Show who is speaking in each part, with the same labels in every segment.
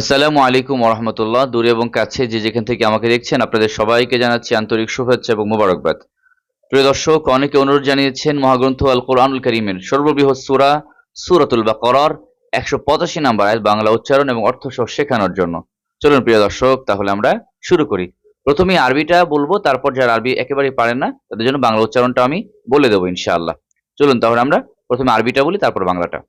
Speaker 1: আসসালামু আলাইকুম ওরহমতুল্লাহ। দূরে এবং কাছে যে যেখান থেকে আমাকে দেখছেন আপনাদের সবাইকে জানাচ্ছি আন্তরিক শুভেচ্ছা এবং মোবারকবাদ। প্রিয় দর্শক, অনেকে অনুরোধ জানিয়েছেন মহাগ্রন্থ আল কোরআনুল কারীমের সর্ববৃহৎ সূরা সূরাতুল বাকারার ১৮৫ নম্বর আয়াত বাংলা উচ্চারণ এবং অর্থ সহ শেখানোর জন্য। চলুন প্রিয় দর্শক, তাহলে আমরা শুরু করি। প্রথমে আরবিটা বলবো, তারপর যারা আরবি একেবারেই পারেন না তাদের জন্য বাংলা উচ্চারণটা আমি বলে দেবো ইনশাআল্লাহ। চলুন তাহলে আমরা প্রথমে আরবিটা বলি, তারপর বাংলাটা।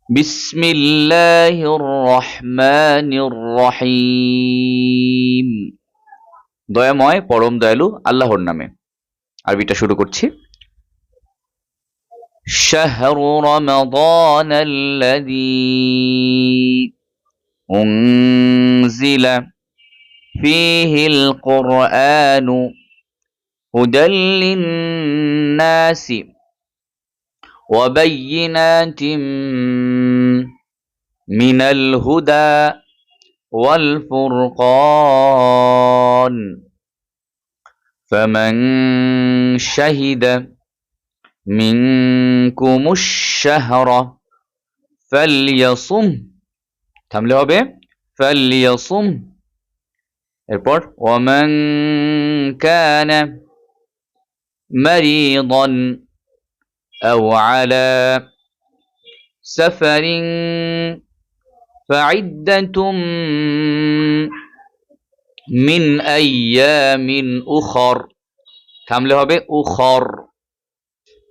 Speaker 1: বিসমিল্লাহির রহমানির রহিম। দয়াময় পরম দয়ালু আল্লাহর নামে। আরবিটা শুরু করছি। শাহরু রমাদানাল্লাযী উনজিলা ফীহিল কুরআনু হুদাল লিন-নাসি ওয়া বায়্যিনাতিম মিনাল হুদা ওয়াল ফুরকান ফামান শাহিদা মিনকুমুশ শাহরা ফালইয়াসুম। থামলে হবে ফালইয়াসুম। এরপর ওয়ামান কানা মারিদান আও আলা সাফারিন ফাইদ্দাতুম মিন আইয়ামিন উখর। থামলে হবে উখর।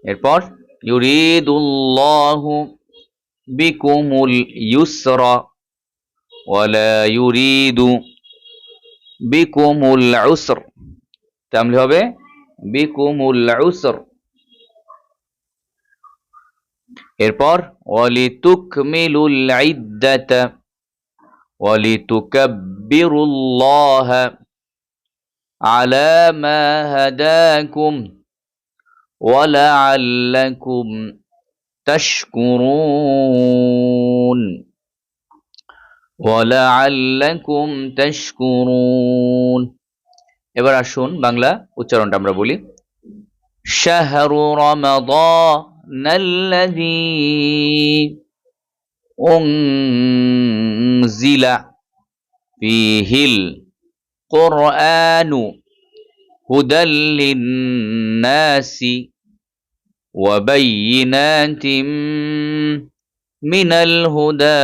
Speaker 1: এরপর ইউরিদুল্লাহু বিকুমুল ইউসরা ওয়ালা ইউরিদু বিকুমুল উসর। থামলে হবে বিকুমুল উসর। এরপর ওয়ালিতুকমিলুল ইদ্দাতা ওয়ালিতুকাব্বিরুল্লাহা আলা মা হাদাকুম ওয়ালাআল্লাকুম তাশকুরুন ওয়ালাআল্লাকুম তাশকুরুন। এবার আসুন বাংলা উচ্চারণটা আমরা বলি। শাহরু রমাদানাল্লাযী উনজিলা ফীহিল কুরআনু হুদাল লিন-নাসি ওয়া বায়্যিনাতিম মিনাল হুদা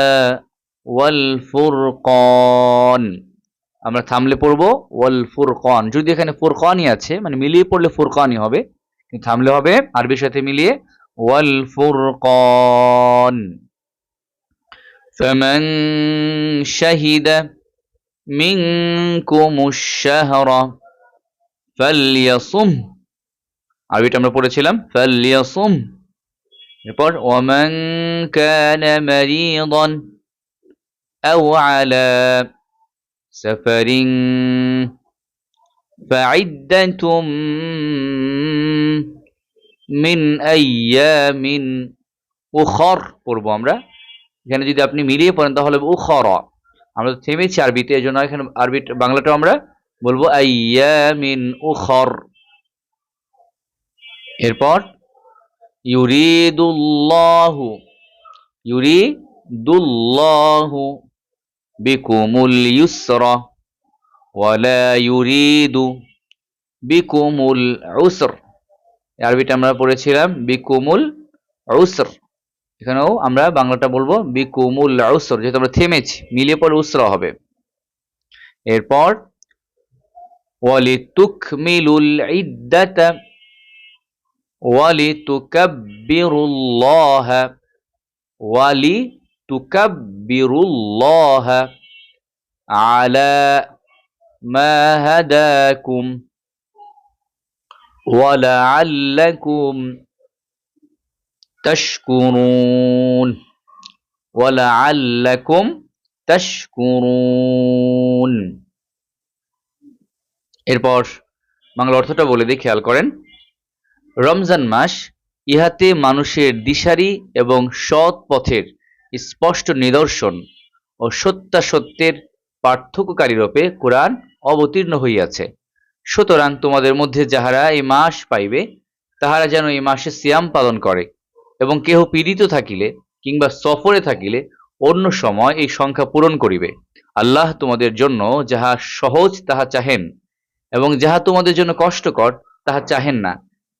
Speaker 1: ওয়াল ফুরকান। আমরা থামলে পড়বো ওয়াল ফুরকান। যদি এখানে ফুরকানই আছে, মানে মিলিয়ে পড়লে ফুরকানই হবে, কিন্তু থামলে হবে আরবির সাথে মিলিয়ে ওয়াল ফুরকান। ফামান শাহিদা মিনকুমুশ শাহরা ফালইয়াসুম। আরবিটা আমরা পড়েছিলাম ফালইয়াসুম। এরপর ওয়ামান কানা মারিদান আও আলা সাফারিন ফাইদ্দাতুম মিন আইয়ামিন উখর পড়বো আমরা। এখানে যদি আপনি মিলিয়ে পড়েন তাহলে উখরা। আমরা তো থেমেছি আরবিতে, এই জন্য এখানে আরবি বাংলাটাও আমরা বলবো আইয়ামিন উখর। এরপর ইউরিদুল্লাহু বিকুমুল ইউসরা ওয়ালা ইউরিদু বিকুমুল উসর। আরবিটা আমরা পড়েছিলাম বিকুমুল উসর। এখানেও আমরা বাংলাটা বলবো বিকুমুল উসর, যেহেতু আমরা থেমেছি, মিলিয়ে পড়ে উসরা হবে। এরপর ওয়ালিতুকমিলুল ইদ্দাতা ওয়ালিতুকাব্বিরুল্লাহা ওয়ালিতুকাব্বিরুল্লাহা আলা মা হাদাকুম ওয়ালাআল্লাকুম তাশকুরুন ওয়ালাআল্লাকুম তাশকুরুন। এরপর বাংলা অর্থটা বলে দিই, খেয়াল করেন। রমজান মাস, ইহাতে মানুষের দিশারি এবং সৎ পথের স্পষ্ট নিদর্শন ও সত্যাসত্যের পার্থক্যকারী রূপে কোরআন অবতীর্ণ হইয়াছে। সুতরাং তোমাদের মধ্যে যাহারা এই মাস পাইবে তাহারা যেন এই মাসে সিয়াম পালন করে, এবং কেহ পীড়িত থাকিলে কিংবা সফরে থাকিলে অন্য সময় এই সংখ্যা পূরণ করিবে। আল্লাহ তোমাদের জন্য যাহা সহজ তাহা চাহেন, এবং যাহা তোমাদের জন্য কষ্টকর তাহা চাহেন না,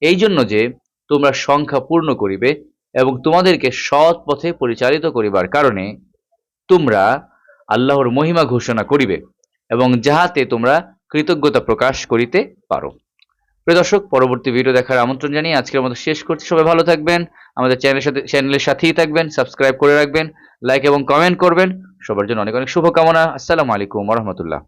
Speaker 1: এই জন্য যে তোমরা সংখ্যা পূর্ণ করিবে এবং তোমাদেরকে সৎ পথে পরিচালিত করিবার কারণে তোমরা আল্লাহর মহিমা ঘোষণা করিবে এবং যাহাতে তোমরা কৃতজ্ঞতা প্রকাশ করিতে পারো। প্রিয় দর্শক, পরবর্তী ভিডিও দেখার আমন্ত্রণ জানিয়ে আজকের মতো শেষ করছি। সবাই ভালো থাকবেন, আমাদের চ্যানেলের সাথেই থাকবেন, সাবস্ক্রাইব করে রাখবেন, লাইক এবং কমেন্ট করবেন। সবার জন্য অনেক অনেক শুভকামনা। আসসালামু আলাইকুম ওয়া রাহমাতুল্লাহ।